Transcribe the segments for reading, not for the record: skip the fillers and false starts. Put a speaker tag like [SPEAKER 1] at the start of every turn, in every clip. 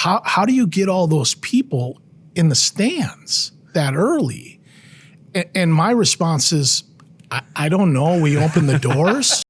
[SPEAKER 1] how do you get all those people in the stands that early? And my response is, I don't know. We open the doors.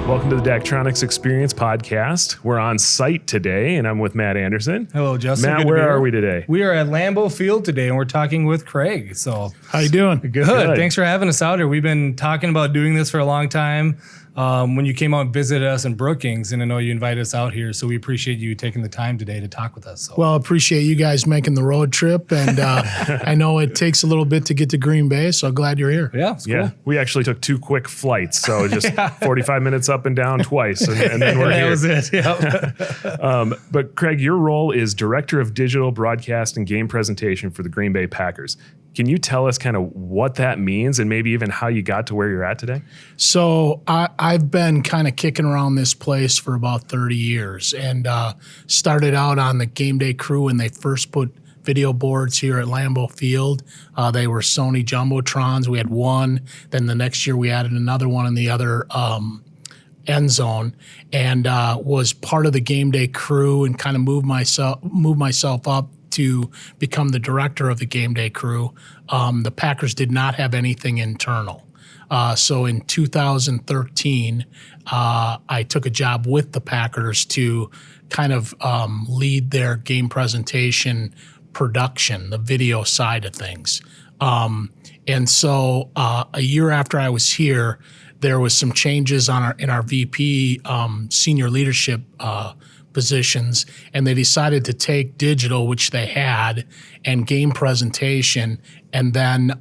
[SPEAKER 2] Welcome to the Daktronics Experience podcast. We're on site today, and I'm with Matt Anderson.
[SPEAKER 3] Hello, Justin.
[SPEAKER 2] Matt, where are we today?
[SPEAKER 3] We are at Lambeau Field today, and we're talking with Kregg. So,
[SPEAKER 1] how you doing?
[SPEAKER 3] Good. Thanks for having us out here. We've been talking about doing this for a long time. When you came out and visited us in Brookings, and I know you invited us out here, so we appreciate you taking the time today to talk with us. So.
[SPEAKER 1] Well, appreciate you guys making the road trip, and I know it takes a little bit to get to Green Bay, so glad you're here.
[SPEAKER 3] Yeah, it's cool.
[SPEAKER 2] Yeah, we actually took 2 quick flights, so just 45 minutes up and down twice, and then we're here.
[SPEAKER 3] That was it, yeah.
[SPEAKER 2] But Kregg, your role is Director of Digital Broadcast and Game Presentation for the Green Bay Packers. Can you tell us kind of what that means and maybe even how you got to where you're at today?
[SPEAKER 1] So I've been kind of kicking around this place for about 30 years and started out on the game day crew when they first put video boards here at Lambeau Field. They were Sony Jumbotrons. We had one. Then the next year we added another one in the other end zone, and was part of the game day crew and kind of moved myself up to become the director of the game day crew. The Packers did not have anything internal. So in 2013, I took a job with the Packers to kind of lead their game presentation production, the video side of things. And so a year after I was here, there was some changes in our VP senior leadership positions, and they decided to take digital, which they had, and game presentation, and then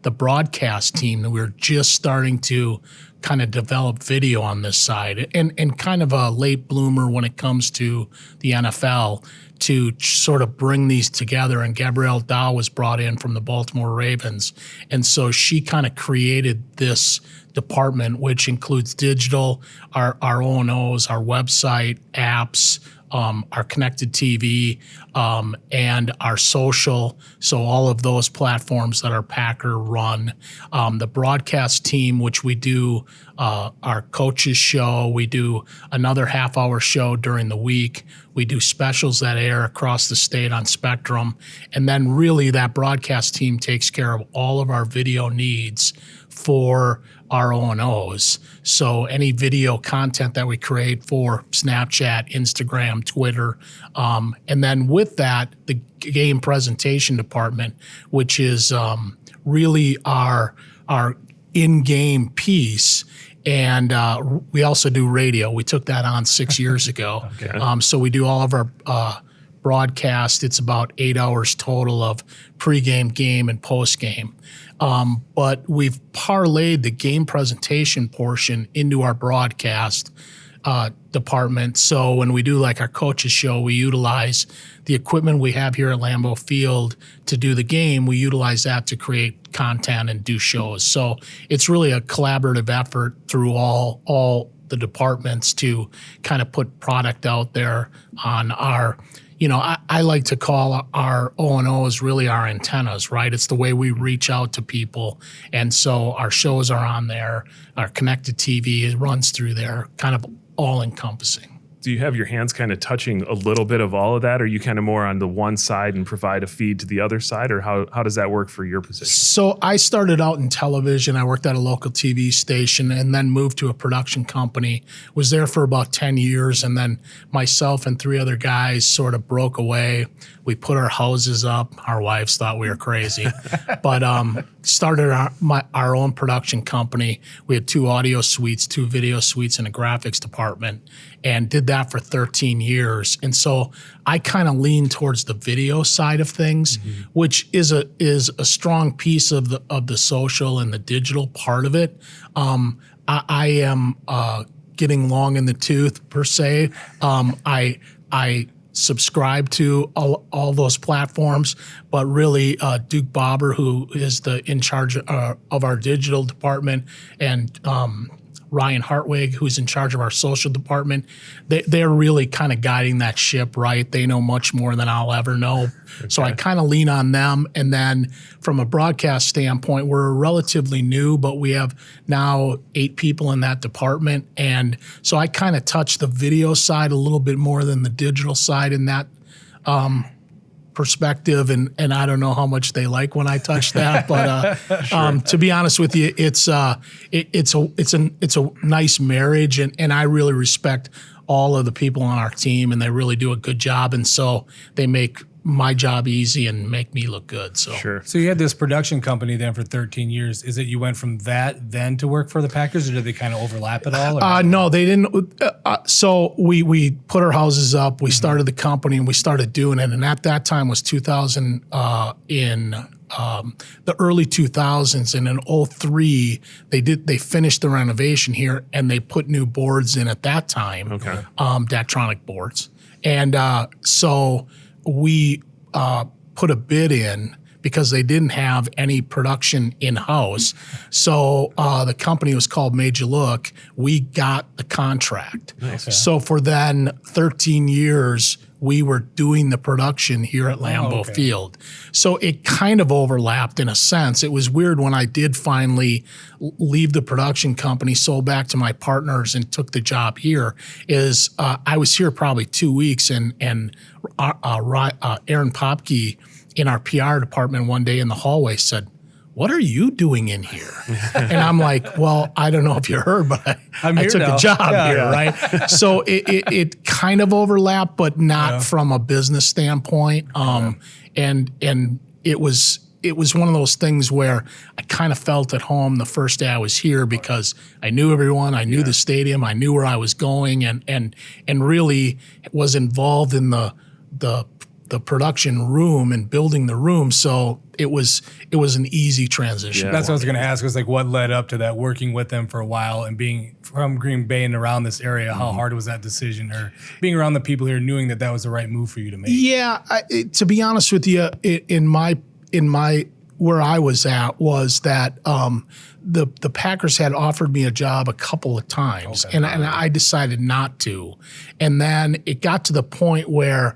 [SPEAKER 1] the broadcast team. We were just starting to kind of develop video on this side, and kind of a late bloomer when it comes to the NFL to sort of bring these together. And Gabrielle Dow was brought in from the Baltimore Ravens, and so she kind of created this department, which includes digital, our O&Os, our website, apps, our connected TV, and our social. So all of those platforms that are Packer run. The broadcast team, which we do our coaches show. We do another half-hour show during the week. We do specials that air across the state on Spectrum. And then really that broadcast team takes care of all of our video needs for our O&Os. So any video content that we create for Snapchat, Instagram, Twitter, and then with that, the game presentation department, which is really our in-game piece. And we also do radio. We took that on 6 years ago. Okay. So we do all of our broadcast. It's about 8 hours total of pregame, game, and postgame. But we've parlayed the game presentation portion into our broadcast department. So when we do like our coaches show, we utilize the equipment we have here at Lambeau Field to do the game. We utilize that to create content and do shows. So it's really a collaborative effort through all the departments to kind of put product out there on our, I like to call our O&Os really our antennas, right? It's the way we reach out to people. And so our shows are on there, our connected TV, it runs through there, kind of all-encompassing.
[SPEAKER 2] Do you have your hands kind of touching a little bit of all of that? Or are you kind of more on the one side and provide a feed to the other side? Or how does that work for your position?
[SPEAKER 1] So I started out in television. I worked at a local TV station and then moved to a production company. Was there for about 10 years. And then myself and 3 other guys sort of broke away. We put our houses up. Our wives thought we were crazy. But started our own production company. We had 2 audio suites, 2 video suites, and a graphics department, and did that for 13 years. And so I kind of lean towards the video side of things, which is a strong piece of the social and the digital part of it. I am getting long in the tooth per se. I subscribe to all those platforms, but really Duke Bobber, who is in charge of our digital department, and Ryan Hartwig, who's in charge of our social department. They're really kind of guiding that ship, right? They know much more than I'll ever know. Okay. So I kind of lean on them. And then from a broadcast standpoint, we're relatively new, but we have now 8 people in that department. And so I kind of touch the video side a little bit more than the digital side in that perspective, and I don't know how much they like when I touch that, but sure. To be honest with you, it's a nice marriage, and I really respect all of the people on our team, and they really do a good job, and so they make my job easy and make me look good. So
[SPEAKER 2] sure.
[SPEAKER 3] So you had this production company then for 13 years. Is it you went from that then to work for the Packers, or did they kind of overlap at all?
[SPEAKER 1] No, they didn't. So we put our houses up. We started the company and we started doing it. And at that time was 2000 in the early 2000s. And in 2003, they finished the renovation here and they put new boards in at that time.
[SPEAKER 2] Okay.
[SPEAKER 1] Daktronic boards. And so we put a bid in because they didn't have any production in-house. So the company was called Made You Look. We got the contract.
[SPEAKER 2] Nice. Okay.
[SPEAKER 1] So for then 13 years, we were doing the production here at Lambeau Field. So it kind of overlapped in a sense. It was weird when I did finally leave the production company, sold back to my partners and took the job here, is I was here probably 2 weeks and Aaron Popke in our PR department one day in the hallway said, "What are you doing in here?" And I'm like, "Well, I don't know if you heard, but I took a job here, right?" So it kind of overlapped, but not from a business standpoint. And it was one of those things where I kind of felt at home the first day I was here because I knew everyone, I knew the stadium, I knew where I was going, and really was involved in the production room and building the room. So it was an easy transition.
[SPEAKER 3] Yeah. That's what I was going to ask, was like what led up to that, working with them for a while and being from Green Bay and around this area. How hard was that decision, or being around the people here, knowing that was the right move for you to make?
[SPEAKER 1] Yeah, to be honest with you, in my where I was at was that the Packers had offered me a job a couple of times, and I decided not to. And then it got to the point where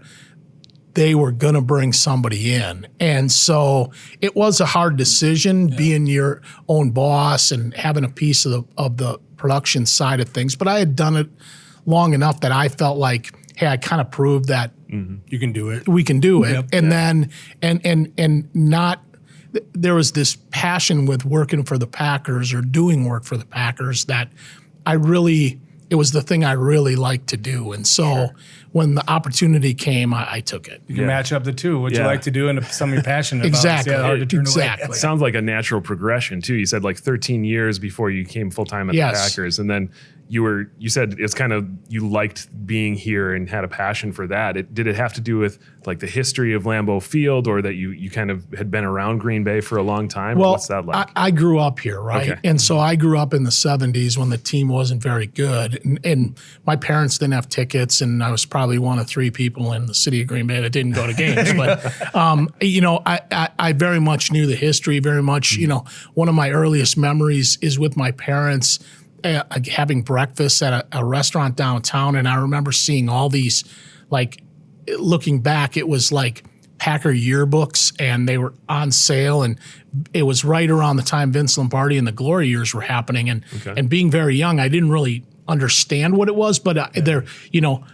[SPEAKER 1] they were going to bring somebody in. And so it was a hard decision being your own boss and having a piece of the production side of things. But I had done it long enough that I felt like, hey, I kind of proved that
[SPEAKER 3] you can do it.
[SPEAKER 1] We can do it. And then, and not, there was this passion with working for the Packers or doing work for the Packers that it was the thing I really liked to do. And so when the opportunity came, I took it.
[SPEAKER 3] You can match up the two, what you like to do and something you're passionate about.
[SPEAKER 1] Exactly.
[SPEAKER 3] It's hard to turn away.
[SPEAKER 2] It sounds like a natural progression too. You said like 13 years before you came full-time at the Packers. And then you said it's kind of, you liked being here and had a passion for that. Did it have to do with like the history of Lambeau Field, or that you kind of had been around Green Bay for a long time?
[SPEAKER 1] Well,
[SPEAKER 2] what's that like?
[SPEAKER 1] I grew up here, right? Okay. And so I grew up in the 70s when the team wasn't very good. And my parents didn't have tickets, and I was probably one of 3 people in the city of Green Bay that didn't go to games. But, I very much knew the history, very much, one of my earliest memories is with my parents having breakfast at a restaurant downtown. And I remember seeing all these, like, looking back, it was like Packer yearbooks, and they were on sale. And it was right around the time Vince Lombardi and the glory years were happening. And being very young, I didn't really understand what it was, but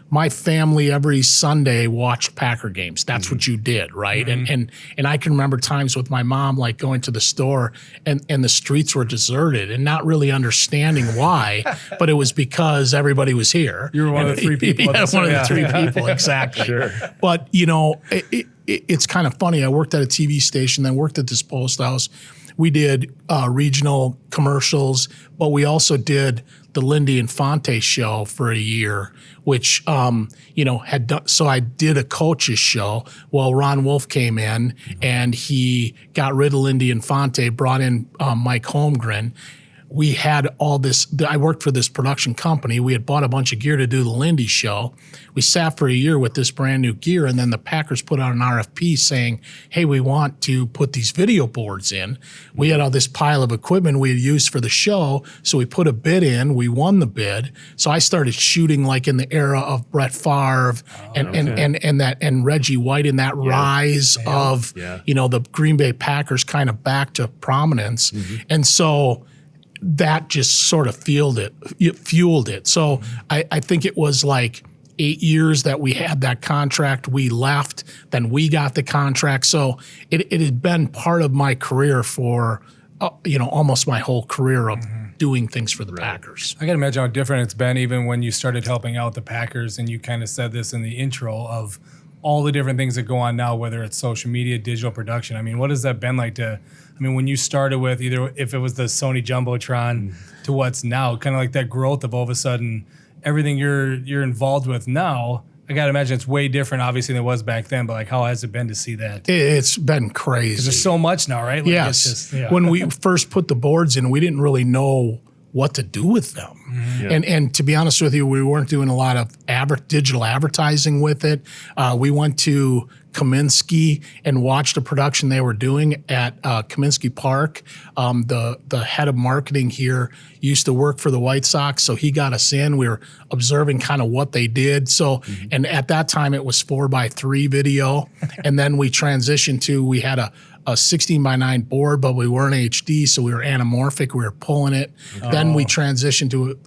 [SPEAKER 1] my family every Sunday watched Packer games. That's what you did, right? And I can remember times with my mom, like going to the store and the streets were deserted and not really understanding why, but it was because everybody was here.
[SPEAKER 3] You were one of the 3 people.
[SPEAKER 1] One of the 3 people, exactly.
[SPEAKER 2] Sure.
[SPEAKER 1] But it's kind of funny. I worked at a TV station, then worked at this post house. We did regional commercials, but we also did the Lindy Infante show for a year, which, had done. So I did a coach's show. Well, Ron Wolf came in and he got rid of Lindy Infante, brought in Mike Holmgren. we had all this. I worked for this production company. We had bought a bunch of gear to do the Lindy show. We sat for a year with this brand new gear, and then the Packers put out an RFP saying, hey, we want to put these video boards in. We had all this pile of equipment we had used for the show, so we put a bid in. We won the bid. So I started shooting like in the era of Brett Favre and Reggie White in that rise of, the Green Bay Packers kind of back to prominence. And so that just sort of fueled it. So I think it was like 8 years that we had that contract. We left, then we got the contract. So it had been part of my career for, almost my whole career of doing things for the Packers.
[SPEAKER 3] I can imagine how different it's been even when you started helping out the Packers, and you kind of said this in the intro of all the different things that go on now, whether it's social media, digital production. I mean, what has that been like when you started with either if it was the Sony Jumbotron to what's now, kind of like that growth of all of a sudden everything you're involved with now, I got to imagine it's way different obviously than it was back then, but like how has it been to see that?
[SPEAKER 1] It's been crazy.
[SPEAKER 3] There's so much now, right? Like
[SPEAKER 1] yes.
[SPEAKER 3] It's just,
[SPEAKER 1] When we first put the boards in, we didn't really know what to do with them. And to be honest with you, we weren't doing a lot of digital advertising with it. We went to Kaminsky and watched a production they were doing at Kaminsky Park. The head of marketing here used to work for the White Sox, so he got us in. We were observing kind of what they did. So, and at that time it was 4x3 video. And then we transitioned to, we had a 16:9 board, but we weren't HD, so we were anamorphic. We were pulling it. Then we transitioned to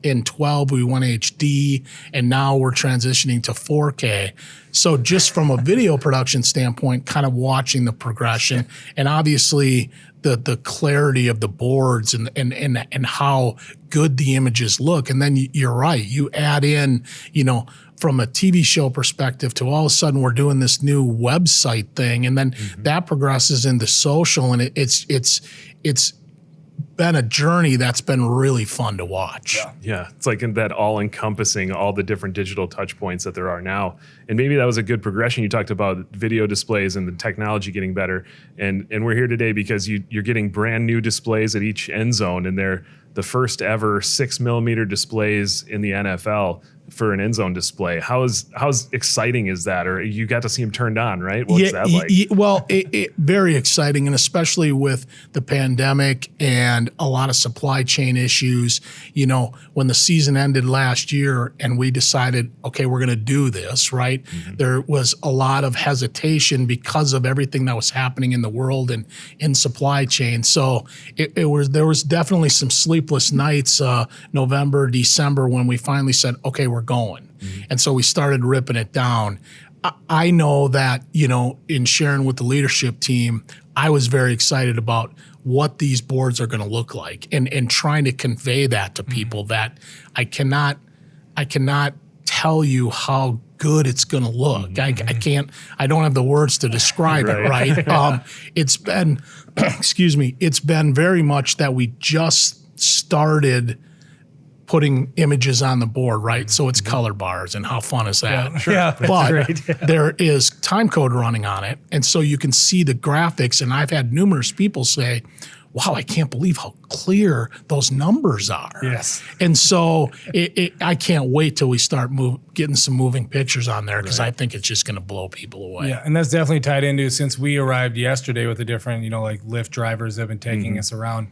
[SPEAKER 1] in 12, we went HD, and now we're transitioning to 4K. So just from a video production standpoint, kind of watching the progression, and obviously the clarity of the boards and how good the images look. And then you're right, you add in, from a TV show perspective to all of a sudden we're doing this new website thing, and then that progresses into social, and it's been a journey that's been really fun to watch.
[SPEAKER 2] Yeah, it's like in that all-encompassing all the different digital touch points that there are now. And maybe that was a good progression. You talked about video displays and the technology getting better. And we're here today because you're getting brand new displays at each end zone, and they're the first ever 6mm displays in the NFL for an end zone display. How exciting is that? Or you got to see them turned on, right? What's that like?
[SPEAKER 1] Well, very exciting, and especially with the pandemic and a lot of supply chain issues. When the season ended last year and we decided, okay, we're going to do this, right? There was a lot of hesitation because of everything that was happening in the world and in supply chain. So there was definitely some sleepless nights, November, December, when we finally said, okay, we're going. And so we started ripping it down. I know that, in sharing with the leadership team, I was very excited about what these boards are going to look like and trying to convey that to people that I cannot tell you how good it's going to look. I don't have the words to describe it, right? It's been, it's been very much that we just started putting images on the board, right? So it's color bars, and how fun is that?
[SPEAKER 3] Yeah, sure.
[SPEAKER 1] But there is time code running on it, and so you can see the graphics, and I've had numerous people say, wow, I can't believe how clear those numbers are.
[SPEAKER 3] Yes.
[SPEAKER 1] And so I can't wait till we start getting some moving pictures on there, because I think it's just going to blow people away.
[SPEAKER 3] Yeah, and that's definitely tied into, since we arrived yesterday with the different, like Lyft drivers that have been taking us around.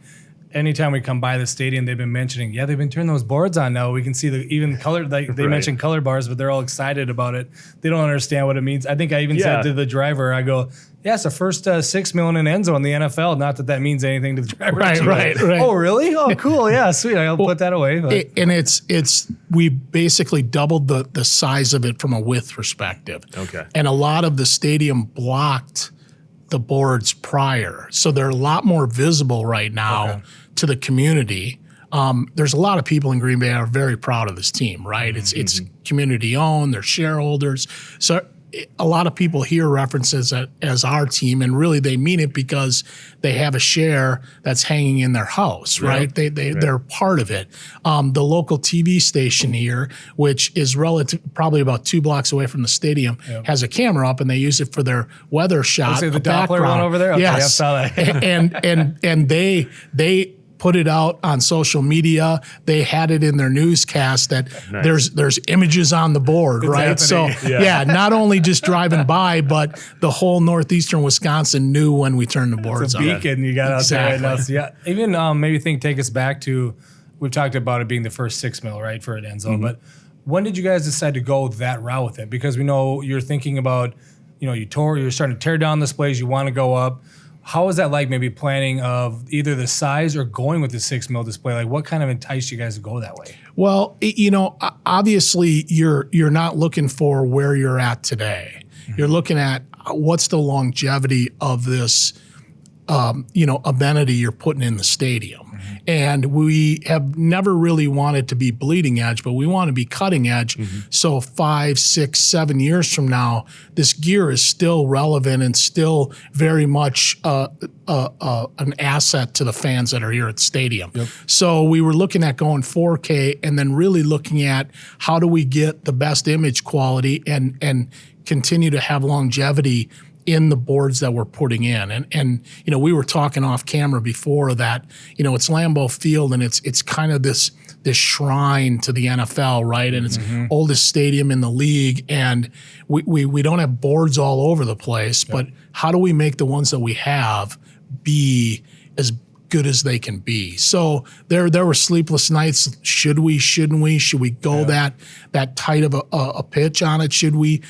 [SPEAKER 3] Anytime we come by the stadium, they've been mentioning, they've been turning those boards on now. We can see even color, like they mentioned color bars, but they're all excited about it. They don't understand what it means. I think I even said to the driver, I go, it's the first 6mm in an end zone in the NFL. Not that means anything to the driver.
[SPEAKER 1] Right.
[SPEAKER 3] Oh, really? Oh, cool. Yeah, sweet. I'll put that away.
[SPEAKER 1] And we basically doubled the size of it from a width perspective.
[SPEAKER 2] Okay.
[SPEAKER 1] And a lot of the stadium blocked the boards prior, so they're a lot more visible right now to the community. There's a lot of people in Green Bay that are very proud of this team, right? It's community owned, they're shareholders. So a lot of people hear references as our team, and really they mean it because they have a share that's hanging in their house, right? They're part of it. The local TV station here, which is probably about 2 blocks away from the stadium, has a camera up, and they use it for their weather shot.
[SPEAKER 3] The Doppler one over there? Okay,
[SPEAKER 1] yes.
[SPEAKER 3] I saw that.
[SPEAKER 1] and put it out on social media. They had it in their newscast that there's images on the board, right?
[SPEAKER 3] happening.
[SPEAKER 1] So not only just driving by, but the whole northeastern Wisconsin knew when we turned the boards
[SPEAKER 3] It's a beacon you got out there right now. So even maybe take us back to, we've talked about it being the first 6 mil, right, for an end zone, but when did you guys decide to go that route with it? Because we know you're thinking about, you're starting to tear down displays, you want to go up. How was that like, maybe planning of either the size or going with the 6 mil display? Like, what kind of enticed you guys to go that way?
[SPEAKER 1] Well, obviously you're not looking for where you're at today. You're looking at what's the longevity of this, amenity you're putting in the stadium. And we have never really wanted to be bleeding edge, but we want to be cutting edge. So 5, 6, 7 years from now, this gear is still relevant and still very much an asset to the fans that are here at the stadium. So we were looking at going 4K and then really looking at how do we get the best image quality and continue to have longevity in the boards that we're putting in. And we were talking off camera before that, it's Lambeau Field and it's kind of this shrine to the NFL, right? And it's oldest stadium in the league. And we don't have boards all over the place, but how do we make the ones that we have be as good as they can be? So there were sleepless nights. Should we, shouldn't we? Should we go that tight of a pitch on it? Should we,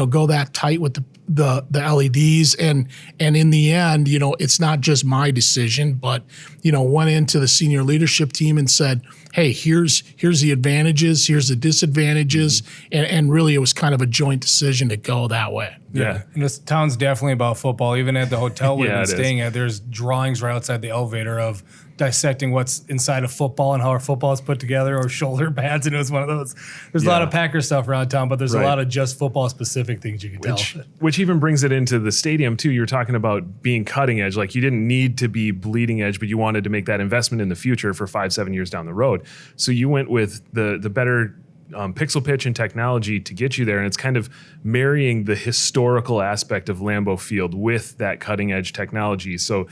[SPEAKER 1] go that tight with the LEDs? And in the end, it's not just my decision, but, went into the senior leadership team and said, hey, here's the advantages, here's the disadvantages. And really it was kind of a joint decision to go that way.
[SPEAKER 3] Yeah. And this town's definitely about football. Even at the hotel we've been staying at, there's drawings right outside the elevator of dissecting what's inside of football and how our football is put together, or shoulder pads. And it was one of those. There's a lot of Packer stuff around town, but there's a lot of just football specific things you can tell.
[SPEAKER 2] Which even brings it into the stadium too. You're talking about being cutting edge. Like, you didn't need to be bleeding edge, but you wanted to make that investment in the future for 5-7 years down the road. So you went with the better pixel pitch and technology to get you there. And it's kind of marrying the historical aspect of Lambeau Field with that cutting edge technology. So,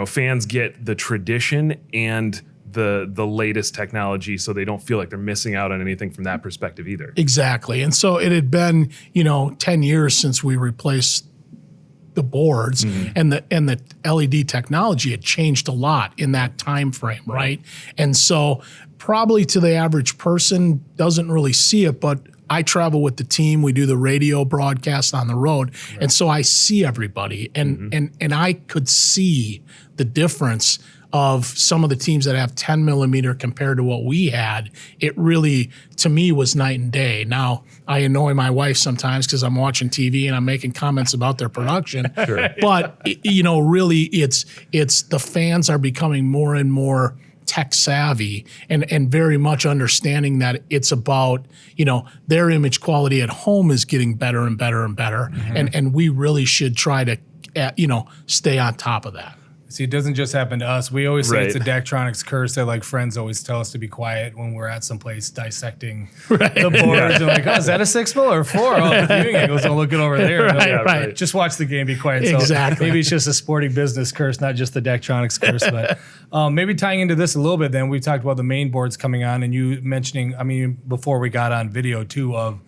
[SPEAKER 2] fans get the tradition and the latest technology, so they don't feel like they're missing out on anything from that perspective either.
[SPEAKER 1] Exactly. And so it had been, 10 years since we replaced the boards, and the LED technology had changed a lot in that time frame, right? And so probably to the average person doesn't really see it, but I travel with the team. We do the radio broadcast on the road, and so I see everybody, and I could see the difference of some of the teams that have 10 millimeter compared to what we had. It really, to me, was night and day. Now, I annoy my wife sometimes because I'm watching TV and I'm making comments about their production. But, really, it's the fans are becoming more and more tech savvy and very much understanding that it's about, their image quality at home is getting better and better and better. And we really should try to, stay on top of that.
[SPEAKER 3] See, it doesn't just happen to us. We always say it's a Daktronics curse that, like, friends always tell us to be quiet when we're at some place dissecting the boards. And like, is that a 6 mil or 4? Oh, the viewing angles, don't look it over there.
[SPEAKER 1] Right.
[SPEAKER 3] Just watch the game, be quiet. So
[SPEAKER 1] exactly.
[SPEAKER 3] Maybe it's just a sporting business curse, not just the Daktronics curse. But maybe tying into this a little bit, then we talked about the main boards coming on, and you mentioning, before we got on video too, of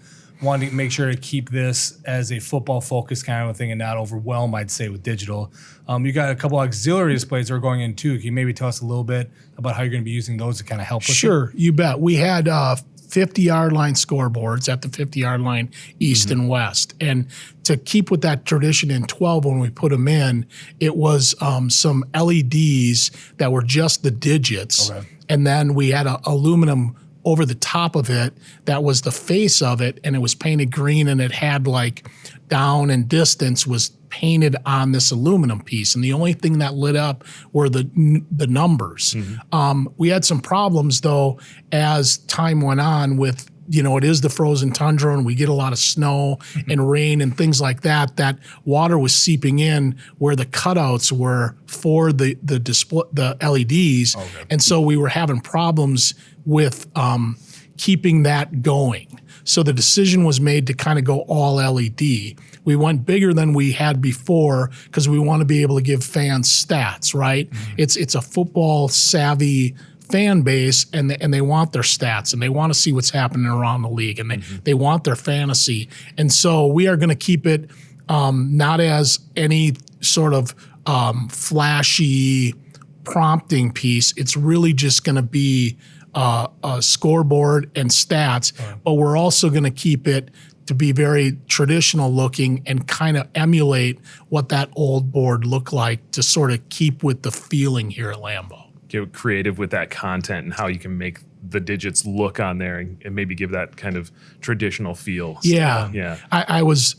[SPEAKER 3] wanting to make sure to keep this as a football focused kind of a thing and not overwhelm, I'd say, with digital. You got a couple auxiliary displays that are going in too. Can you maybe tell us a little bit about how you're going to be using those to kind of help with
[SPEAKER 1] Sure, you bet. We had 50-yard line scoreboards at the 50-yard line east and west. And to keep with that tradition in 12, when we put them in, it was some LEDs that were just the digits. Okay. And then we had a aluminum over the top of it that was the face of it, and it was painted green, and it had like down and distance was painted on this aluminum piece, and the only thing that lit up were the numbers. We had some problems though as time went on with, it is the frozen tundra and we get a lot of snow and rain and things like that. That water was seeping in where the cutouts were for the display, the LEDs. Okay. And so we were having problems with keeping that going. So the decision was made to kind of go all LED. We went bigger than we had before because we want to be able to give fans stats, right? Mm-hmm. It's a football savvy fan base, and they want their stats, and they want to see what's happening around the league, and they want their fantasy. And so we are going to keep it not as any sort of flashy prompting piece. It's really just going to be a scoreboard and stats, but we're also going to keep it to be very traditional looking and kind of emulate what that old board looked like to sort of keep with the feeling here at Lambeau.
[SPEAKER 2] Get creative with that content and how you can make the digits look on there and maybe give that kind of traditional feel.
[SPEAKER 1] Yeah. I was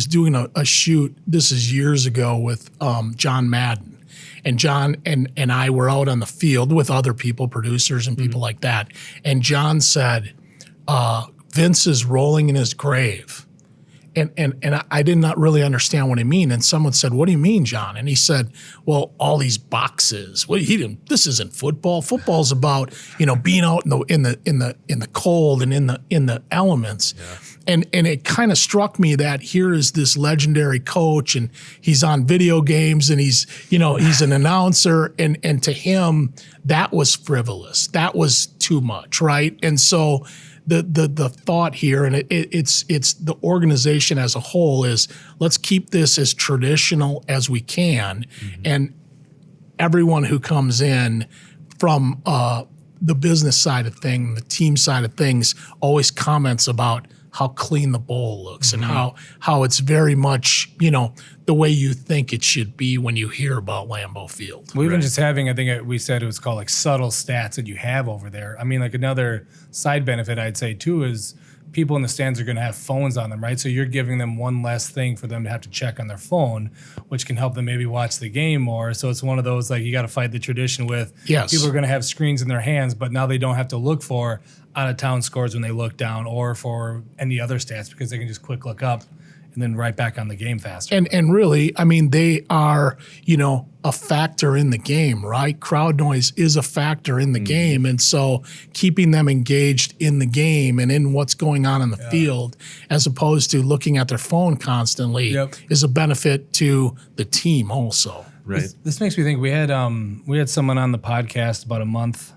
[SPEAKER 1] doing a shoot, this is years ago, with John Madden. And John and I were out on the field with other people, producers and people like that. And John said, Vince is rolling in his grave. And I did not really understand what he mean. And someone said, "What do you mean, John?" And he said, "Well, all these boxes. Well, this isn't football. Football's about being out in the cold and in the elements." Yeah. And it kind of struck me that here is this legendary coach, and he's on video games, and he's an announcer, and to him that was frivolous. That was too much, right? And so the thought here, and it's the organization as a whole, is let's keep this as traditional as we can, and everyone who comes in from the business side of things, the team side of things, always comments about how clean the bowl looks and how it's very much, the way you think it should be when you hear about Lambeau Field.
[SPEAKER 3] Well, even just having, I think we said it was called like subtle stats that you have over there. I mean, like another side benefit I'd say too is people in the stands are going to have phones on them, right? So you're giving them one less thing for them to have to check on their phone, which can help them maybe watch the game more. So it's one of those, like, you got to fight the tradition with people are going to have screens in their hands, but now they don't have to look for out-of-town scores when they look down or for any other stats because they can just quick look up and then right back on the game faster.
[SPEAKER 1] And really, I mean, they are, a factor in the game, right? Crowd noise is a factor in the game. And so keeping them engaged in the game and in what's going on in the field, as opposed to looking at their phone constantly, is a benefit to the team also.
[SPEAKER 2] Right.
[SPEAKER 3] This makes me think we had someone on the podcast about a month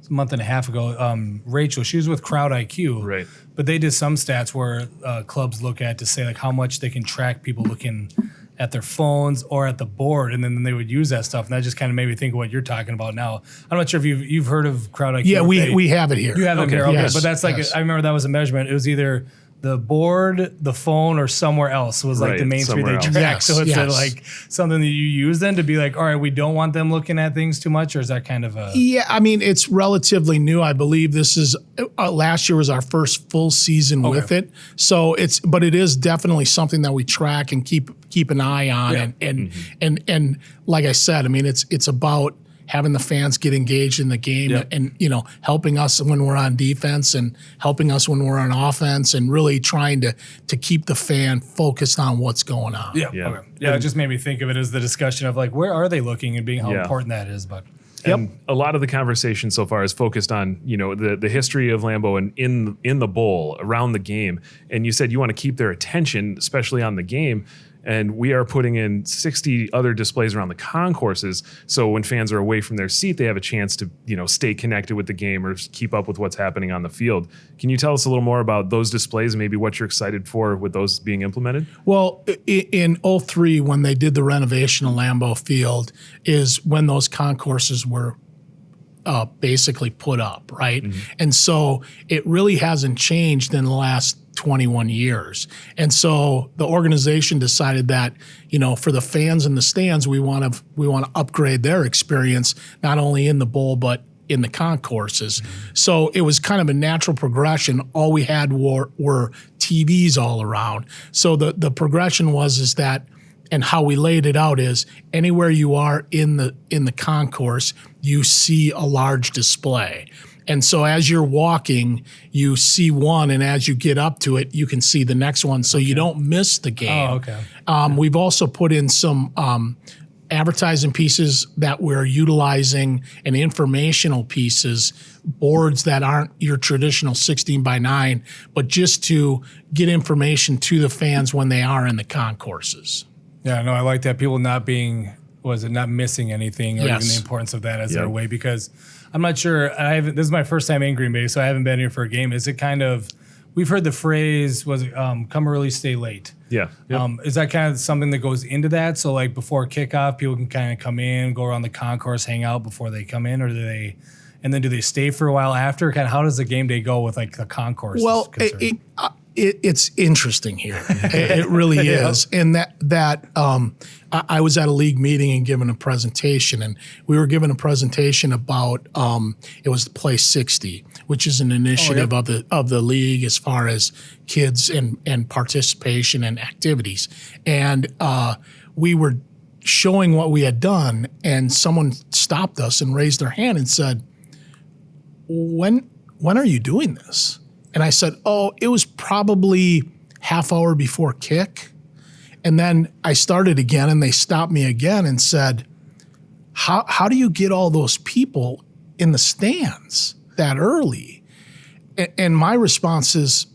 [SPEAKER 3] and a half ago, Rachel, she was with Crowd IQ,
[SPEAKER 2] right?
[SPEAKER 3] But they did some stats where clubs look at to say like how much they can track people looking at their phones or at the board, and then they would use that stuff. And that just kind of made me think of what you're talking about now. I'm not sure if you've heard of Crowd IQ.
[SPEAKER 1] Yeah, we have it here.
[SPEAKER 3] You have it here, okay.
[SPEAKER 1] Yes,
[SPEAKER 3] but that's like I remember that was a measurement. It was either the board, the phone, or somewhere else was like the main three they track. So it's like something that you use then to be like, all right, we don't want them looking at things too much, or is that kind of a...
[SPEAKER 1] Yeah, I mean, it's relatively new. I believe this is, last year was our first full season with it. So but it is definitely something that we track and keep an eye on. And like I said, I mean, it's about having the fans get engaged in the game and, helping us when we're on defense and helping us when we're on offense and really trying to keep the fan focused on what's going on.
[SPEAKER 3] It just made me think of it as the discussion of like, where are they looking and being how important that is. But
[SPEAKER 2] and a lot of the conversation so far is focused on, the history of Lambeau and in the bowl, around the game. And you said you want to keep their attention, especially on the game. And we are putting in 60 other displays around the concourses. So when fans are away from their seat, they have a chance to, stay connected with the game or keep up with what's happening on the field. Can you tell us a little more about those displays and maybe what you're excited for with those being implemented?
[SPEAKER 1] Well, in 2003, when they did the renovation of Lambeau Field, is when those concourses were basically put up, right? And so it really hasn't changed in the last 21 years. And so the organization decided that, for the fans in the stands, we want to upgrade their experience, not only in the bowl, but in the concourses. So it was kind of a natural progression. All we had were TVs all around. So the progression is that, and how we laid it out is anywhere you are in the concourse, you see a large display. And so as you're walking, you see one, and as you get up to it, you can see the next one, so you don't miss the game.
[SPEAKER 3] Oh, okay.
[SPEAKER 1] We've also put in some advertising pieces that we're utilizing and informational pieces, boards that aren't your traditional 16 by 9, but just to get information to the fans when they are in the concourses.
[SPEAKER 3] Yeah, no, I like that. People not missing anything, or
[SPEAKER 1] Yes.
[SPEAKER 3] even the importance of that as their way, because I'm not sure. This is my first time in Green Bay, so I haven't been here for a game. Is it kind of, we've heard the phrase, come early, stay late.
[SPEAKER 2] Yeah. Yep.
[SPEAKER 3] Is that kind of something that goes into that? So like before kickoff, people can kind of come in, go around the concourse, hang out before they come in, or do they stay for a while after? Kind of how does the game day go with like the concourse?
[SPEAKER 1] Well, it's interesting here. It really is. And I was at a league meeting and given a presentation, and we were given a presentation about it was Play 60, which is an initiative of the league as far as kids and participation and activities. And we were showing what we had done, and someone stopped us and raised their hand and said, when are you doing this? And I said, it was probably half hour before kick. And then I started again, and they stopped me again and said, how do you get all those people in the stands that early? And my response is,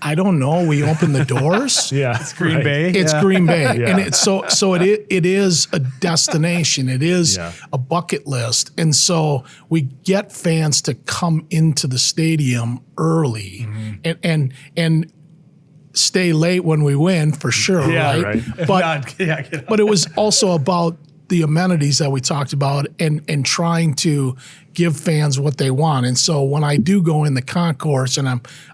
[SPEAKER 1] I don't know. We open the doors.
[SPEAKER 2] Yeah,
[SPEAKER 3] it's Green Bay.
[SPEAKER 1] It's Green Bay, and it is a destination. It is a bucket list, and so we get fans to come into the stadium early, and stay late when we win for sure. Right? But it was also about the amenities that we talked about and trying to give fans what they want. And so when I do go in the concourse and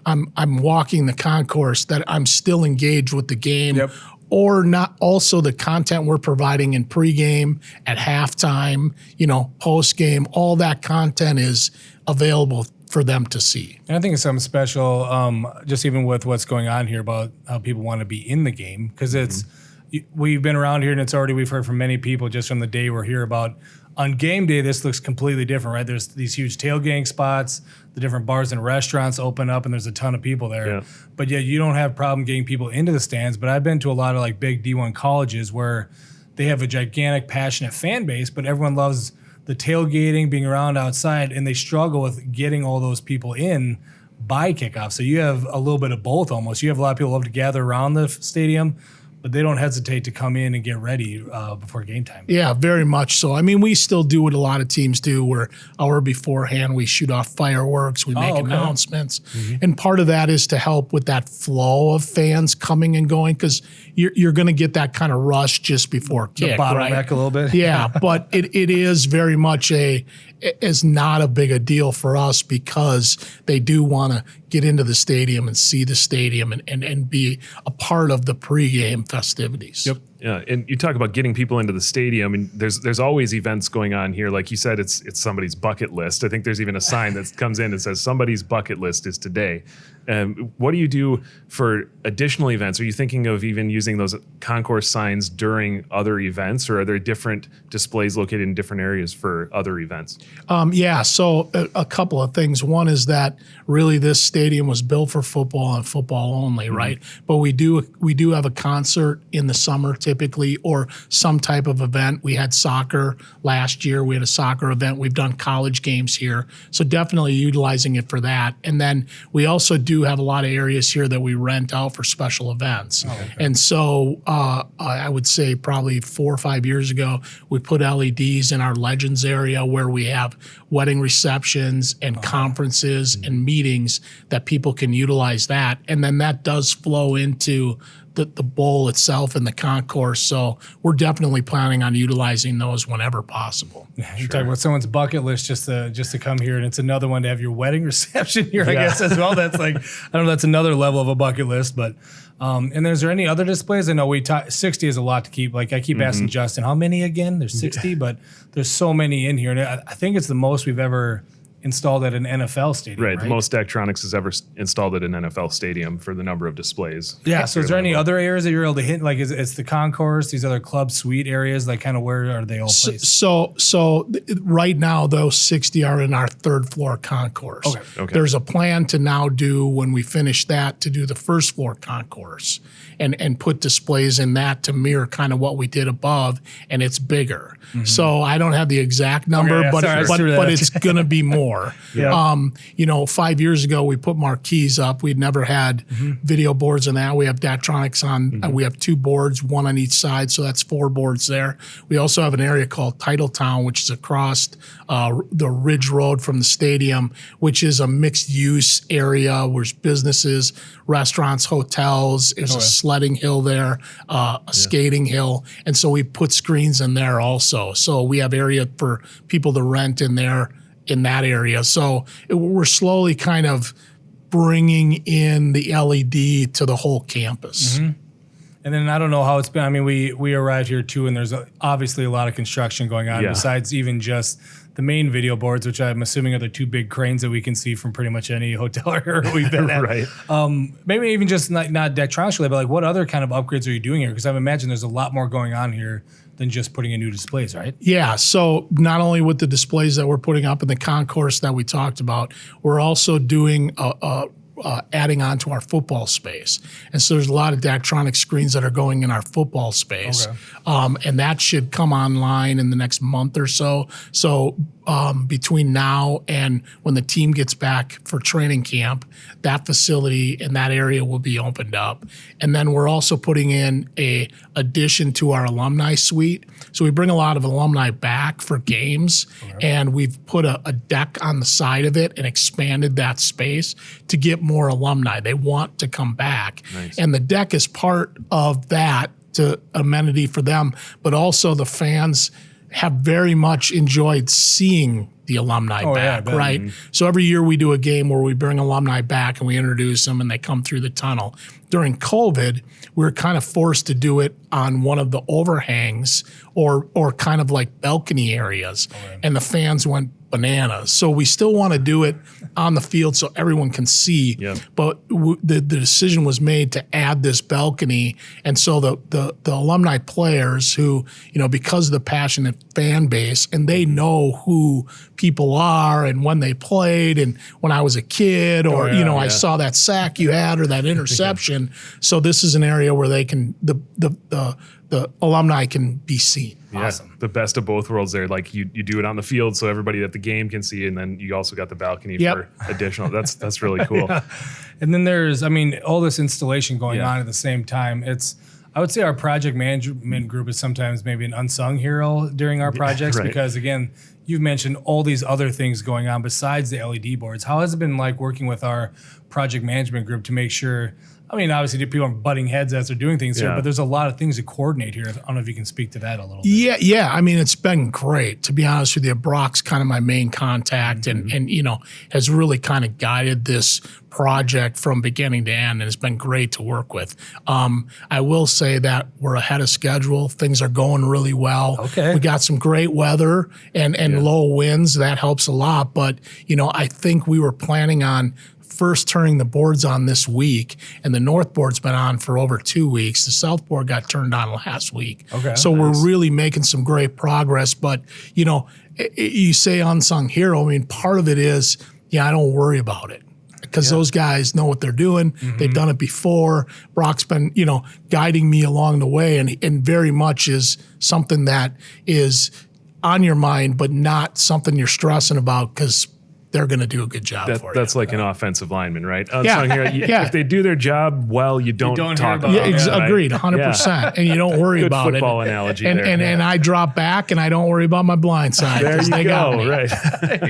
[SPEAKER 1] I'm walking the concourse, that I'm still engaged with the game, or not. Also the content we're providing in pregame, at halftime, postgame, all that content is available for them to see.
[SPEAKER 3] And I think it's something special, just even with what's going on here about how people want to be in the game, because we've been around here, and we've heard from many people just from the day we're here about on game day, this looks completely different, right? There's these huge tailgating spots, the different bars and restaurants open up, and there's a ton of people there. Yeah. But yet you don't have problem getting people into the stands. But I've been to a lot of like big D1 colleges where they have a gigantic, passionate fan base, but everyone loves the tailgating, being around outside, and they struggle with getting all those people in by kickoff. So you have a little bit of both almost. You have a lot of people who love to gather around the stadium, but they don't hesitate to come in and get ready before game time.
[SPEAKER 1] Yeah, very much so. I mean, we still do what a lot of teams do, where hour beforehand we shoot off fireworks, we make announcements. And part of that is to help with that flow of fans coming and going, because you're going to get that kind of rush just before kick,
[SPEAKER 3] bottleneck a little bit.
[SPEAKER 1] Yeah, but it is very much is not a big a deal for us, because they do want to get into the stadium and see the stadium and be a part of the pregame festivities.
[SPEAKER 2] Yep. Yeah, and you talk about getting people into the stadium, and there's always events going on here. Like you said, it's somebody's bucket list. I think there's even a sign that comes in and says somebody's bucket list is today. What do you do for additional events? Are you thinking of even using those concourse signs during other events, or are there different displays located in different areas for other events?
[SPEAKER 1] So a couple of things. One is that really this stadium was built for football and football only, right? But we do have a concert in the summer typically, or some type of event. We had soccer last year. We had a soccer event. We've done college games here. So definitely utilizing it for that. And then we also do have a lot of areas here that we rent out for special events. And so I would say probably 4 or 5 years ago, we put LEDs in our Legends area where we have wedding receptions and conferences and meetings that people can utilize that. And then that does flow into the bowl itself and the concourse. So we're definitely planning on utilizing those whenever possible.
[SPEAKER 3] You're talking about someone's bucket list just to come here, and it's another one to have your wedding reception here, I guess, as well. That's like, I don't know, that's another level of a bucket list. But and is there any other displays? I know 60 is a lot to keep. Like I keep asking Justin, how many again? There's 60, but there's so many in here. And I think it's the most we've ever installed at an NFL stadium.
[SPEAKER 2] Right. The most Daktronics has ever installed at an NFL stadium for the number of displays.
[SPEAKER 3] Yeah. So is there any other areas that you're able to hit? Like, it's the concourse, these other club suite areas, like kind of where are they all placed?
[SPEAKER 1] So right now, those 60 are in our third floor concourse.
[SPEAKER 2] Okay.
[SPEAKER 1] There's a plan to now do, when we finish that, to do the first floor concourse and put displays in that to mirror kind of what we did above, and it's bigger. So I don't have the exact number, but it's going to be more. You know, 5 years ago, we put marquees up. We'd never had video boards in that. We have Daktronics on, we have 2 boards, 1 on each side, so that's 4 boards there. We also have an area called Titletown, which is across the Ridge Road from the stadium, which is a mixed-use area where there's businesses, restaurants, hotels. There's a sledding hill there, a skating hill, and so we put screens in there also. So we have area for people to rent in there in that area. So we're slowly kind of bringing in the LED to the whole campus.
[SPEAKER 3] And then I don't know how it's been. I mean, we arrived here too, and there's obviously a lot of construction going on besides even just the main video boards, which I'm assuming are the 2 big cranes that we can see from pretty much any hotel area we've been at.
[SPEAKER 2] Right.
[SPEAKER 3] Maybe even just not Daktronics related, but like what other kind of upgrades are you doing here? Because I imagine there's a lot more going on here than just putting in new displays, right?
[SPEAKER 1] Yeah, so not only with the displays that we're putting up in the concourse that we talked about, we're also doing adding on to our football space. And so there's a lot of Daktronics screens that are going in our football space. And that should come online in the next month or so. So between now and when the team gets back for training camp, that facility and that area will be opened up. And then we're also putting in a addition to our alumni suite. So we bring a lot of alumni back for games, and we've put a deck on the side of it and expanded that space to get more alumni. They want to come back. And the deck is part of that to amenity for them, but also the fans have very much enjoyed seeing the alumni back, right? So every year we do a game where we bring alumni back and we introduce them and they come through the tunnel. During COVID, we were kind of forced to do it on one of the overhangs or kind of like balcony areas, and the fans went bananas. So we still want to do it on the field so everyone can see, but the decision was made to add this balcony, and so the alumni players who, you know, because of the passionate fan base, and they know who people are and when they played and when I was a kid, or I saw that sack you had or that interception. So this is an area where they can the alumni can be seen.
[SPEAKER 3] Awesome.
[SPEAKER 2] The best of both worlds there. Like you do it on the field so everybody at the game can see, and then you also got the balcony for additional. That's really cool.
[SPEAKER 3] And then there's, I mean, all this installation going on at the same time. I would say our project management group is sometimes maybe an unsung hero during our projects because, again, you've mentioned all these other things going on besides the LED boards. How has it been like working with our project management group to make sure, I mean, obviously people are butting heads as they're doing things here, but there's a lot of things to coordinate here. I don't know if you can speak to that a little bit.
[SPEAKER 1] Yeah. I mean, it's been great, to be honest with you. Brock's kind of my main contact and has really kind of guided this project from beginning to end, and it's been great to work with. I will say that we're ahead of schedule. Things are going really well. We got some great weather and low winds. That helps a lot. But, I think we were planning on first turning the boards on this week, and the north board's been on for over 2 weeks. The south board got turned on last week. So we're really making some great progress. But, you say unsung hero. I mean, part of it is, I don't worry about it, because those guys know what they're doing. They've done it before. Brock's been, guiding me along the way, and very much is something that is on your mind, but not something you're stressing about, because they're going to do a good job for you.
[SPEAKER 2] That's like an offensive lineman, right? Unsung hero. If they do their job well, you don't talk about it.
[SPEAKER 1] Agreed, 100%. And you don't worry about
[SPEAKER 2] it. Good football analogy there.
[SPEAKER 1] And I drop back, and I don't worry about my blind side.
[SPEAKER 2] There you go, right.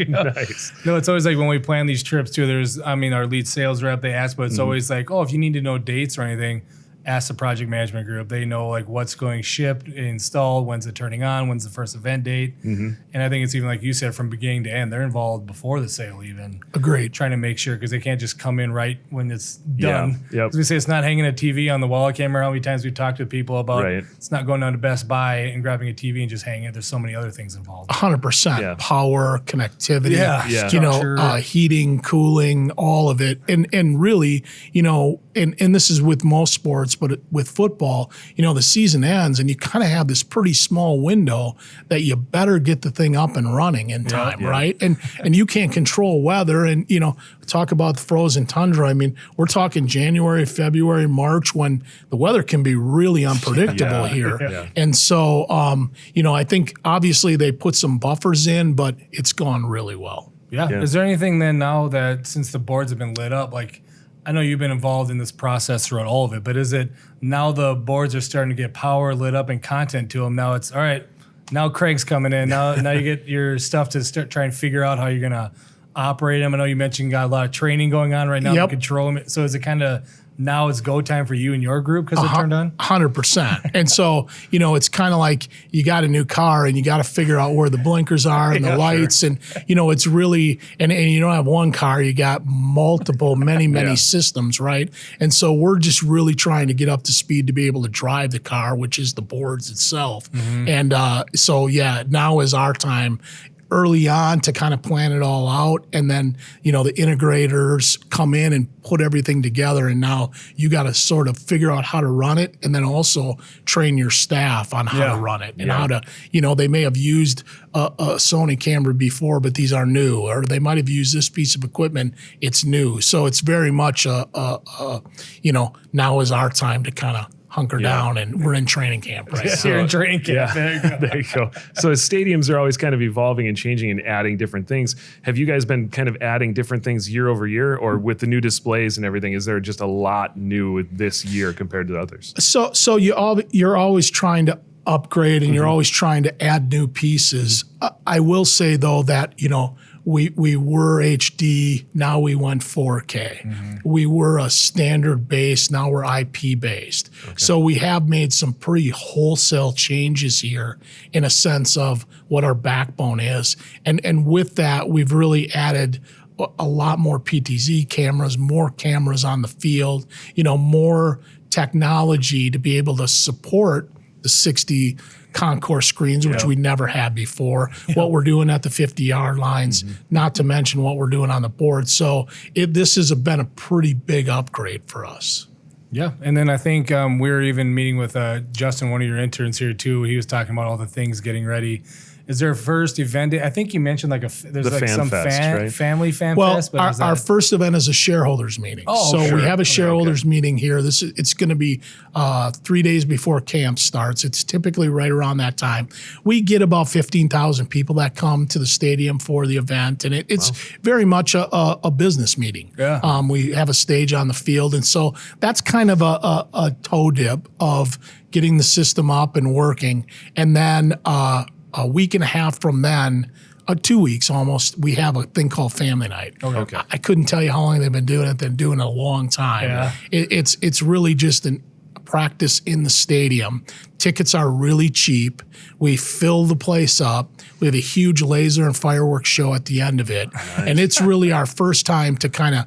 [SPEAKER 3] Nice. No, it's always like when we plan these trips too, our lead sales rep, they ask, but it's always like, if you need to know dates or anything, ask the project management group. They know like what's going shipped, installed, when's it turning on, when's the first event date. And I think it's even like you said, from beginning to end, they're involved before the sale even.
[SPEAKER 1] Agreed.
[SPEAKER 3] Trying to make sure, because they can't just come in right when it's done.
[SPEAKER 2] Yeah.
[SPEAKER 3] As we say, it's not hanging a TV on the wall. I can't remember how many times we've talked to people about it's not going down to Best Buy and grabbing a TV and just hanging it. There's so many other things involved.
[SPEAKER 1] 100%.
[SPEAKER 2] Yeah.
[SPEAKER 1] Power, connectivity,
[SPEAKER 3] Yeah.
[SPEAKER 1] you know, heating, cooling, all of it. And really, you know, and this is with most sports, but with football, you know, the season ends and you kind of have this pretty small window that you better get the thing up and running in time, right? And you can't control weather. And, you know, talk about the frozen tundra. I mean, we're talking January, February, March, when the weather can be really unpredictable here. And so, you know, I think obviously they put some buffers in, but it's gone really well.
[SPEAKER 3] Yeah. Is there anything then now that since the boards have been lit up, like I know you've been involved in this process throughout all of it, but is it now the boards are starting to get power lit up and content to them? Now it's all right. Now Kregg's coming in. Now you get your stuff to start trying to figure out how you're gonna operate them. I know you mentioned you got a lot of training going on right now to control them. So is it kind of now it's go time for you and your group because it turned on? 100%.
[SPEAKER 1] And so, you know, it's kind of like you got a new car and you got to figure out where the blinkers are and the lights. And, you know, it's really, and you don't have one car, you got multiple, many systems, right? And so we're just really trying to get up to speed to be able to drive the car, which is the boards itself. And so, yeah, now is our time early on to kind of plan it all out. And then, you know, the integrators come in and put everything together. And now you got to sort of figure out how to run it and then also train your staff on how to run it and how to, you know, they may have used a Sony camera before, but these are new, or they might have used this piece of equipment. It's new. So it's very much you know, now is our time to kind of hunker down, and we're in training camp right now.
[SPEAKER 3] You're in training camp. There you go.
[SPEAKER 2] There you go. So as stadiums are always kind of evolving and changing and adding different things, have you guys been kind of adding different things year over year, or with the new displays and everything, is there just a lot new this year compared to others?
[SPEAKER 1] So you're always trying to upgrade and you're always trying to add new pieces. I will say though that, you know, we were HD, now we went 4K. We were a standard base, now we're IP based. So we have made some pretty wholesale changes here in a sense of what our backbone is. And with that, we've really added a lot more PTZ cameras, more cameras on the field, you know, more technology to be able to support the 60 concourse screens, which we never had before, what we're doing at the 50-yard lines, not to mention what we're doing on the board. So this has been a pretty big upgrade for us.
[SPEAKER 3] Yeah, and then I think we were even meeting with Justin, one of your interns here too. He was talking about all the things getting ready. Is there a first event? I think you mentioned like there's like some family fan fest.
[SPEAKER 1] Well, our first event is a shareholders meeting. We have a shareholders meeting here. It's going to be 3 days before camp starts. It's typically right around that time. We get about 15,000 people that come to the stadium for the event, and it's very much a business meeting. We have a stage on the field, and so that's kind of a toe dip of getting the system up and working, and then a week and a half from then, 2 weeks almost, we have a thing called Family Night. I couldn't tell you how long they've been doing it. They've been doing it a long time. It's really just a practice in the stadium. Tickets are really cheap. We fill the place up. We have a huge laser and fireworks show at the end of it. And it's really our first time to kind of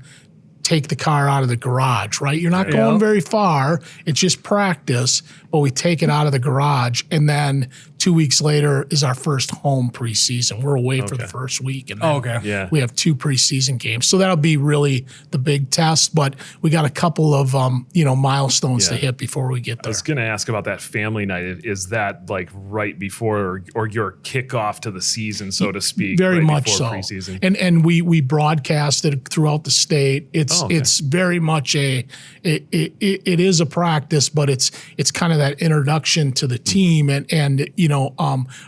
[SPEAKER 1] take the car out of the garage, right? You're not going very far. It's just practice, but we take it out of the garage. And then 2 weeks later is our first home preseason. We're away for the first week. And then we have 2 preseason games. So that'll be really the big test, but we got a couple of, milestones to hit before we get there.
[SPEAKER 2] I was going to ask about that family night. Is that like right before or your kickoff to the season, so to speak?
[SPEAKER 1] Very
[SPEAKER 2] right
[SPEAKER 1] much so.
[SPEAKER 2] Preseason?
[SPEAKER 1] And we broadcast it throughout the state. It's very much it is a practice, but it's kind of that introduction to the team. And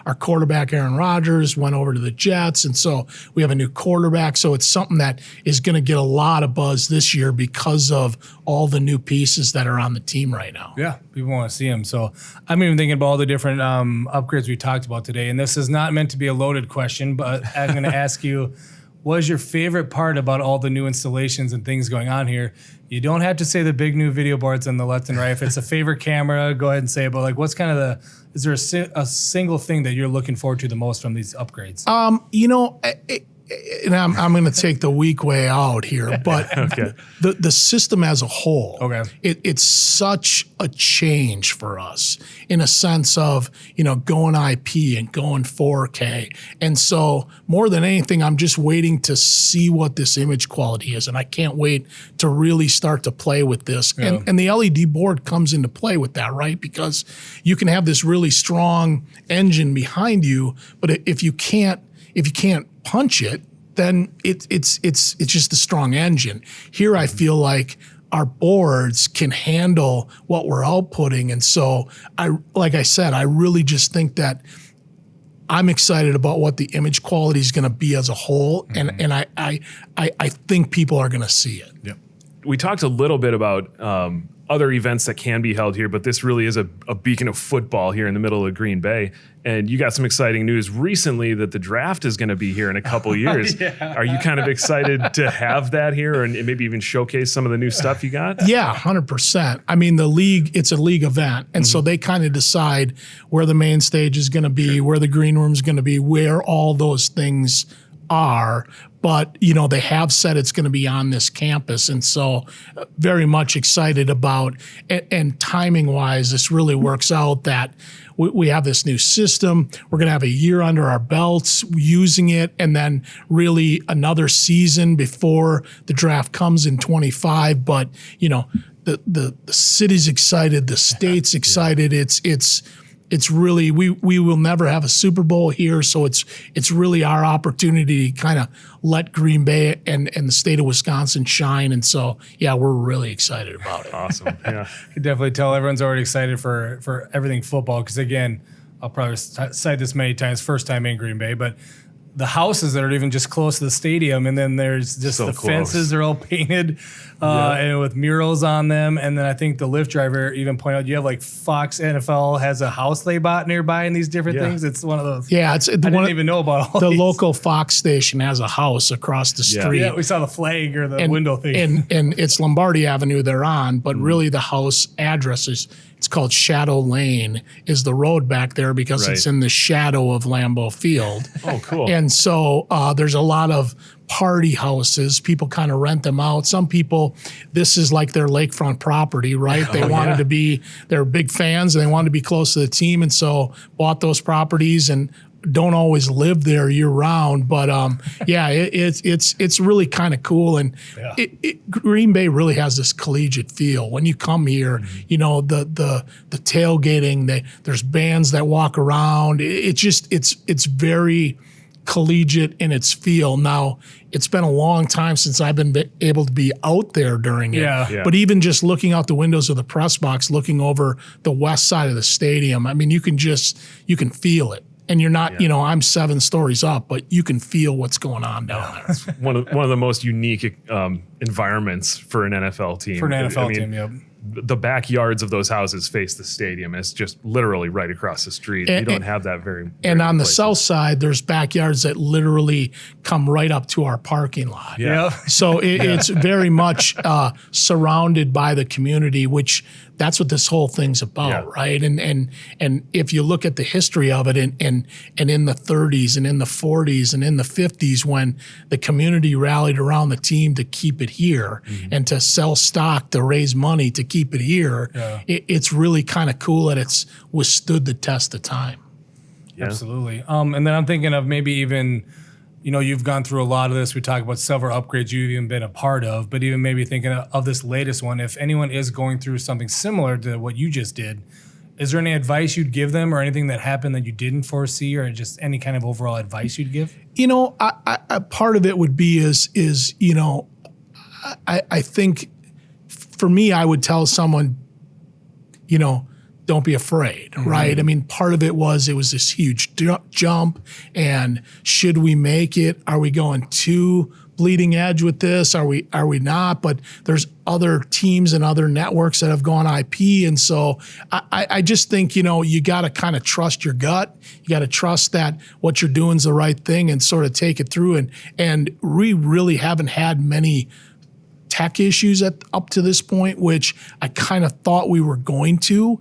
[SPEAKER 1] our quarterback Aaron Rodgers went over to the Jets, and so we have a new quarterback. So it's something that is going to get a lot of buzz this year because of all the new pieces that are on the team right now.
[SPEAKER 3] Yeah, people want to see them. So I'm even thinking about all the different upgrades we talked about today. And this is not meant to be a loaded question, but I'm going to ask you, what is your favorite part about all the new installations and things going on here? You don't have to say the big new video boards on the left and right. If it's a favorite camera, go ahead and say it. But like, what's kind of is there a single thing that you're looking forward to the most from these upgrades?
[SPEAKER 1] And I'm going to take the weak way out here, but
[SPEAKER 2] Okay.
[SPEAKER 1] the system as a whole,
[SPEAKER 3] Okay.
[SPEAKER 1] it's such a change for us in a sense of, going IP and going 4K. And so more than anything, I'm just waiting to see what this image quality is. And I can't wait to really start to play with this.
[SPEAKER 3] Yeah.
[SPEAKER 1] And the LED board comes into play with that, right? Because you can have this really strong engine behind you, but if you can't punch it, then it's just a strong engine. Here I feel like our boards can handle what we're outputting. And so like I said, I really just think that I'm excited about what the image quality is going to be as a whole. And I think people are going to see it.
[SPEAKER 2] Yeah. We talked a little bit about other events that can be held here, but this really is a beacon of football here in the middle of Green Bay. And you got some exciting news recently that the draft is going to be here in a couple years.
[SPEAKER 3] Yeah.
[SPEAKER 2] Are you kind of excited to have that here and maybe even showcase some of the new stuff you got?
[SPEAKER 1] Yeah, 100%. I mean, it's a league event. And so they kind of decide where the main stage is going to be, where the green room is going to be, where all those things are. But, they have said it's going to be on this campus. And so very much excited about, and timing wise, this really works out that we have this new system. We're going to have a year under our belts using it, and then really another season before the draft comes in 25. But, the city's excited, the state's excited. It's really, we will never have a Super Bowl here, so it's really our opportunity to kind of let Green Bay and the state of Wisconsin shine. And so, yeah, we're really excited about it.
[SPEAKER 2] Awesome. Yeah.
[SPEAKER 3] I can definitely tell everyone's already excited for everything football. Because again, I'll probably cite this many times, first time in Green Bay, but the houses that are even just close to the stadium, and then there's just
[SPEAKER 2] So
[SPEAKER 3] the
[SPEAKER 2] close.
[SPEAKER 3] fences are all painted and with murals on them. And then I think the Lyft driver even pointed out you have like Fox NFL has a house they bought nearby and these different things. It's one of those.
[SPEAKER 1] Yeah,
[SPEAKER 3] I didn't even know about all
[SPEAKER 1] the
[SPEAKER 3] these.
[SPEAKER 1] local Fox station has a house across the street.
[SPEAKER 3] Yeah, we saw the flag or the window thing.
[SPEAKER 1] And it's Lombardi Avenue they're on, but really the house address it's called Shadow Lane, is the road back there because
[SPEAKER 2] Right.
[SPEAKER 1] it's in the shadow of Lambeau Field.
[SPEAKER 2] Oh, cool.
[SPEAKER 1] And so there's a lot of party houses. People kind of rent them out. Some people, this is like their lakefront property, right? They wanted to be, they're big fans and they wanted to be close to the team. And so bought those properties and don't always live there year round. But it's really kind of cool. And Green Bay really has this collegiate feel. When you come here, the tailgating, there's bands that walk around. It's very collegiate in its feel. Now, it's been a long time since I've been able to be out there during it.
[SPEAKER 3] Yeah.
[SPEAKER 1] But even just looking out the windows of the press box, looking over the west side of the stadium, I mean, you can feel it. And you're not, I'm 7 stories up, but you can feel what's going on down there.
[SPEAKER 2] One of the most unique environments for an NFL team.
[SPEAKER 3] For an NFL team, yep.
[SPEAKER 2] The backyards of those houses face the stadium. It's just literally right across the street. You don't have that very
[SPEAKER 1] And on the
[SPEAKER 2] places.
[SPEAKER 1] south side, there's backyards that literally come right up to our parking lot.
[SPEAKER 2] Yeah.
[SPEAKER 1] So it's very much surrounded by the community, which that's what this whole thing's about, right? And if you look at the history of it, and in the 30s and in the 40s and in the 50s, when the community rallied around the team to keep it here and to sell stock to raise money to keep it here, it's really kind of cool that it's withstood the test of time.
[SPEAKER 2] Yeah.
[SPEAKER 3] Absolutely. And then I'm thinking of maybe even, you've gone through a lot of this. We talk about several upgrades you've even been a part of, but even maybe thinking of this latest one, if anyone is going through something similar to what you just did, is there any advice you'd give them or anything that happened that you didn't foresee or just any kind of overall advice you'd give?
[SPEAKER 1] I part of it would be I think for me, I would tell someone, don't be afraid, right? I mean, part of it was this huge jump, and should we make it? Are we going 2 bleeding edge with this? Are we not? But there's other teams and other networks that have gone IP. And so I just think, you got to kind of trust your gut. You got to trust that what you're doing is the right thing and sort of take it through. And we really haven't had many tech issues up to this point, which I kind of thought we were going to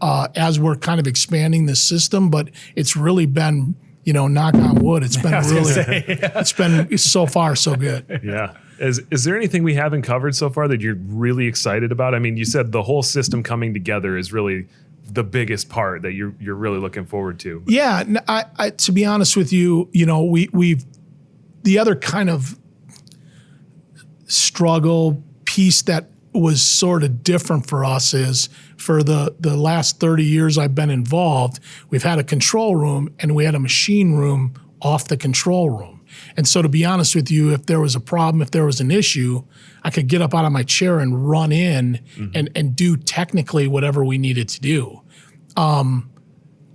[SPEAKER 1] as we're kind of expanding the system. But it's really been, knock on wood, it's been it's been so far so good.
[SPEAKER 2] Yeah. Is there anything we haven't covered so far that you're really excited about? I mean, you said the whole system coming together is really the biggest part that you're really looking forward to.
[SPEAKER 1] Yeah. I to be honest with you, we've the other kind of struggle piece that was sort of different for us is for the last 30 years I've been involved, we've had a control room and we had a machine room off the control room. And so to be honest with you, if there was a problem, if there was an issue, I could get up out of my chair and run in and do technically whatever we needed to do.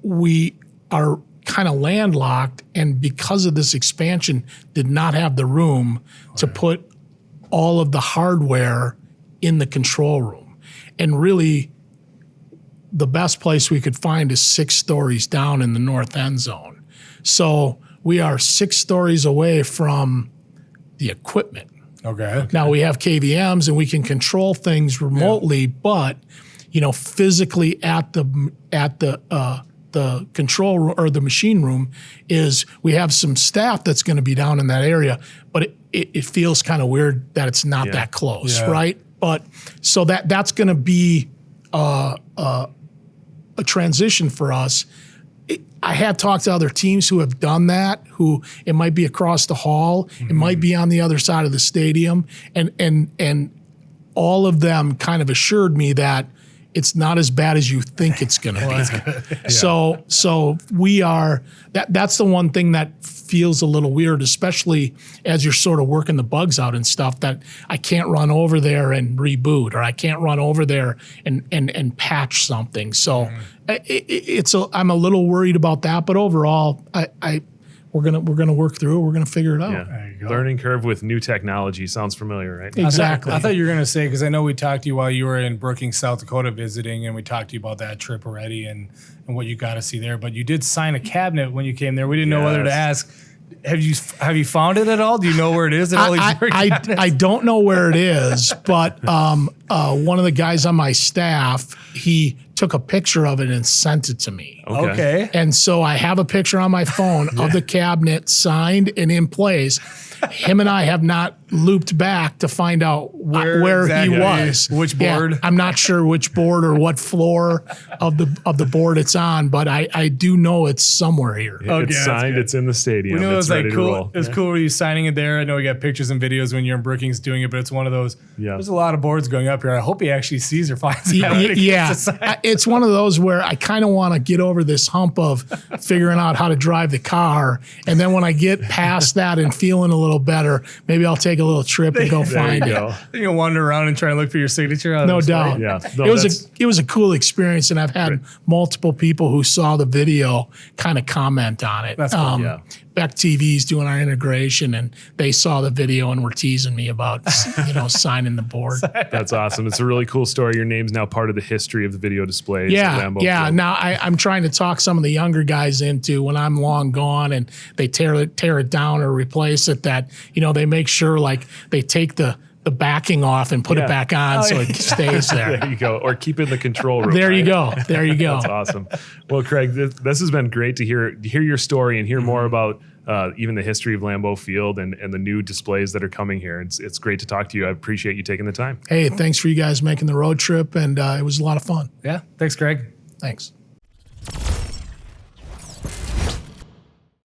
[SPEAKER 1] We are kind of landlocked, and because of this expansion, did not have the room to put all of the hardware in the control room. And really, the best place we could find is 6 stories down in the north end zone. So we are 6 stories away from the equipment.
[SPEAKER 3] Okay.
[SPEAKER 1] Now we have KVMs and we can control things remotely, but physically at the control room or the machine room is we have some staff that's going to be down in that area, but it feels kind of weird that it's not that close, right? But so that's going to be a transition for us. I have talked to other teams who have done that, who it might be across the hall, it might be on the other side of the stadium, and all of them kind of assured me that it's not as bad as you think it's going to be. So we are, that's the one thing that feels a little weird, especially as you're sort of working the bugs out and stuff, that I can't run over there and reboot, or I can't run over there and patch something. So I'm a little worried about that, but overall, we're gonna work through it. We're gonna figure it out.
[SPEAKER 2] Yeah. There you go. Learning curve with new technology sounds familiar, right?
[SPEAKER 1] Exactly.
[SPEAKER 3] I thought you were gonna say, because I know we talked to you while you were in Brookings, South Dakota visiting, and we talked to you about that trip already and what you got to see there. But you did sign a cabinet when you came there. We didn't know whether to ask. Have you found it at all? Do you know where it is?
[SPEAKER 1] I don't know where it is, but one of the guys on my staff, he took a picture of it and sent it to me.
[SPEAKER 3] Okay.
[SPEAKER 1] And so I have a picture on my phone of the cabinet signed and in place. Him and I have not looped back to find out where exactly he was.
[SPEAKER 3] Which board?
[SPEAKER 1] Yeah, I'm not sure which board or what floor of the board it's on, but I do know it's somewhere here.
[SPEAKER 2] It's signed. It's in the stadium.
[SPEAKER 3] We know
[SPEAKER 2] it's
[SPEAKER 3] like cool. It was cool. Were you signing it there? I know we got pictures and videos when you're in Brookings doing it, but it's one of those. Yeah. There's a lot of boards going up here. I hope he actually sees or finds it.
[SPEAKER 1] Yeah, it's one of those where I kind of want to get over this hump of figuring out how to drive the car, and then when I get past that and feeling a little better, maybe I'll take a little trip and go find it.
[SPEAKER 3] You'll wander around and try and look for your signature.
[SPEAKER 1] No doubt. Yeah, it was a cool experience, and I've had multiple people who saw the video kind of comment on it.
[SPEAKER 3] That's cool.
[SPEAKER 1] Beck TV's doing our integration, and they saw the video and were teasing me about signing the board.
[SPEAKER 2] That's awesome. It's a really cool story. Your name's now part of the history of the video displays at Lambeau Field.
[SPEAKER 1] Now I'm trying to talk some of the younger guys into, when I'm long gone and they tear it down or replace it, that they make sure like they take the backing off and put it back on so it stays there.
[SPEAKER 2] There you go. Or keep it in the control room.
[SPEAKER 1] There you go. There you go.
[SPEAKER 2] That's awesome. Well, Kregg, this has been great to hear your story and hear more about even the history of Lambeau Field and the new displays that are coming here. It's great to talk to you. I appreciate you taking the time.
[SPEAKER 1] Hey, thanks for you guys making the road trip, and it was a lot of fun.
[SPEAKER 3] Yeah. Thanks, Kregg.
[SPEAKER 1] Thanks.